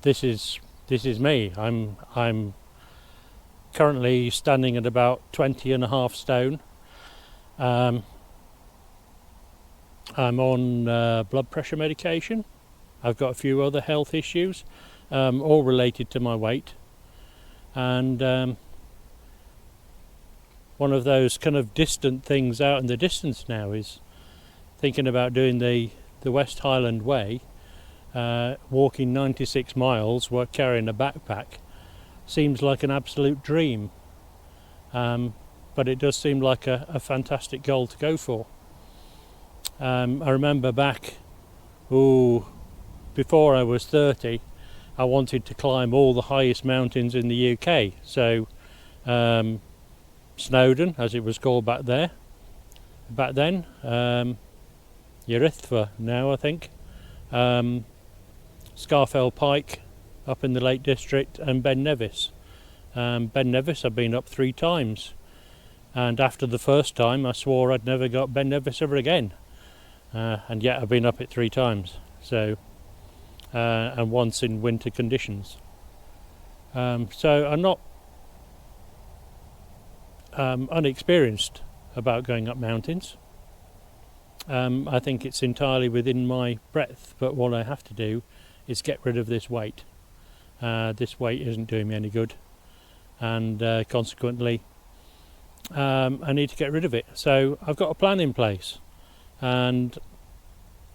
this is me. I'm currently standing at about 20.5 stone. I'm on blood pressure medication. I've got a few other health issues, all related to my weight, and one of those kind of distant things out in the distance now is thinking about doing the West Highland Way, walking 96 miles while carrying a backpack. Seems like an absolute dream, but it does seem like a fantastic goal to go for. I remember back, before I was 30, I wanted to climb all the highest mountains in the UK. So Snowdon, as it was called back then, Eurithfa now I think, Scafell Pike up in the Lake District, and Ben Nevis. Ben Nevis I've been up 3 times, and after the first time I swore I'd never got Ben Nevis ever again, and yet I've been up it 3 times. So and once in winter conditions. So I'm not unexperienced about going up mountains. I think it's entirely within my breadth, but what I have to do is get rid of this weight. This weight isn't doing me any good, and consequently I need to get rid of it. So I've got a plan in place, and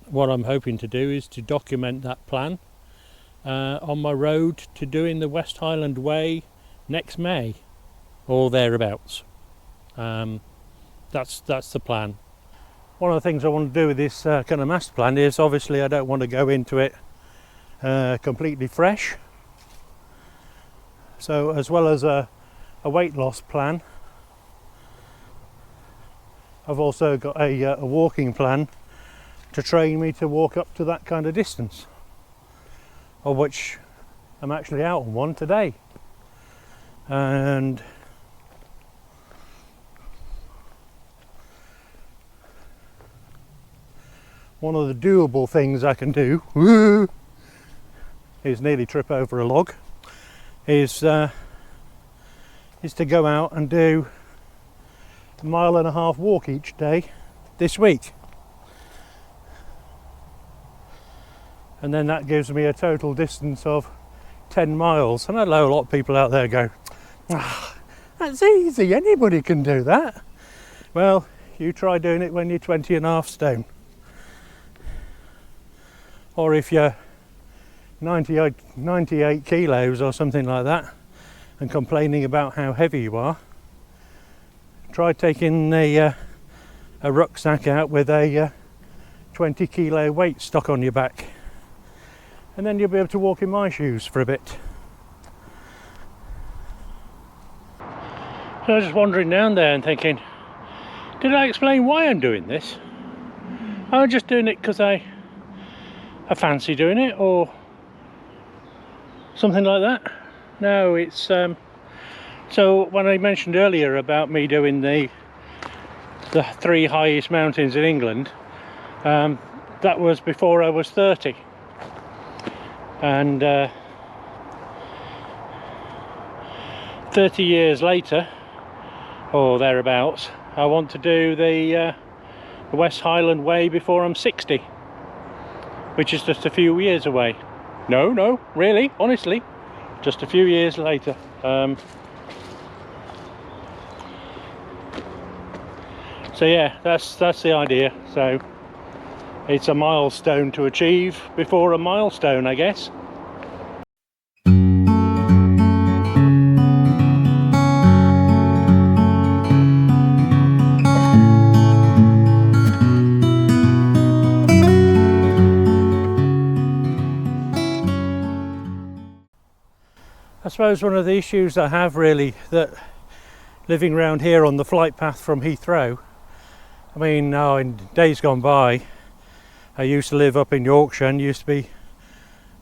what I'm hoping to do is to document that plan on my road to doing the West Highland Way next May or thereabouts. That's the plan. One of the things I want to do with this kind of master plan is, obviously I don't want to go into it completely fresh. So as well as a weight loss plan, I've also got a walking plan to train me to walk up to that kind of distance, of which I'm actually out on one today. And one of the doable things I can do is nearly trip over a log, is to go out and do a 1.5 mile walk each day this week. And then that gives me a total distance of 10 miles. And I know a lot of people out there go, that's easy, anybody can do that. Well, you try doing it when you're 20.5 stone. Or if you're 98 kilos or something like that and complaining about how heavy you are, try taking a rucksack out with a 20 kilo weight stuck on your back, and then you'll be able to walk in my shoes for a bit. So I was just wandering down there and thinking, did I explain why I'm doing this? I'm just doing it because I fancy doing it, or something like that. No, it's so when I mentioned earlier about me doing the 3 highest mountains in England, that was before I was 30, and 30 years later or thereabouts, I want to do the West Highland Way before I'm 60, which is just a few years away. No, really, honestly, just a few years later. So yeah, that's the idea. So it's a milestone to achieve before a milestone, I guess. I suppose one of the issues I have really, that living around here on the flight path from Heathrow, I mean, now in days gone by, I used to live up in Yorkshire and used to be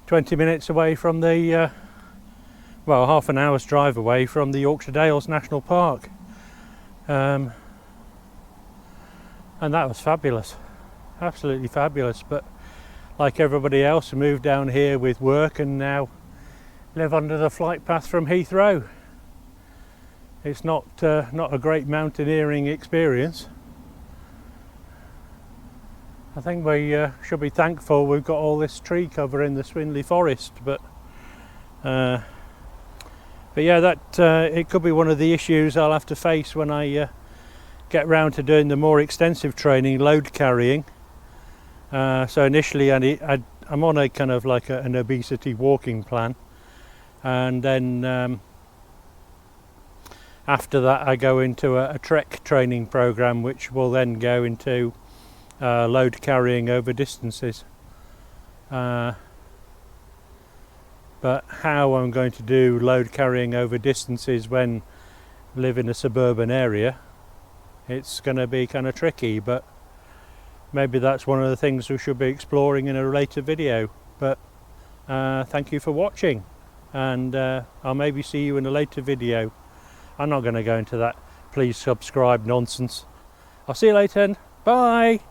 20 minutes away from the, well, half an hour's drive away from the Yorkshire Dales National Park. And that was fabulous, absolutely fabulous. But like everybody else, I moved down here with work, and now live under the flight path from Heathrow. It's not a great mountaineering experience. I think we should be thankful we've got all this tree cover in the Swinley Forest, but yeah, that it could be one of the issues I'll have to face when I get round to doing the more extensive training, load carrying. So initially I'm on a kind of like an obesity walking plan, and then after that I go into a trek training program, which will then go into load carrying over distances. But how I'm going to do load carrying over distances when I live in a suburban area, it's going to be kind of tricky, but maybe that's one of the things we should be exploring in a later video. But thank you for watching, and I'll maybe see you in a later video. I'm not going to go into that please subscribe nonsense. I'll see you later. Bye.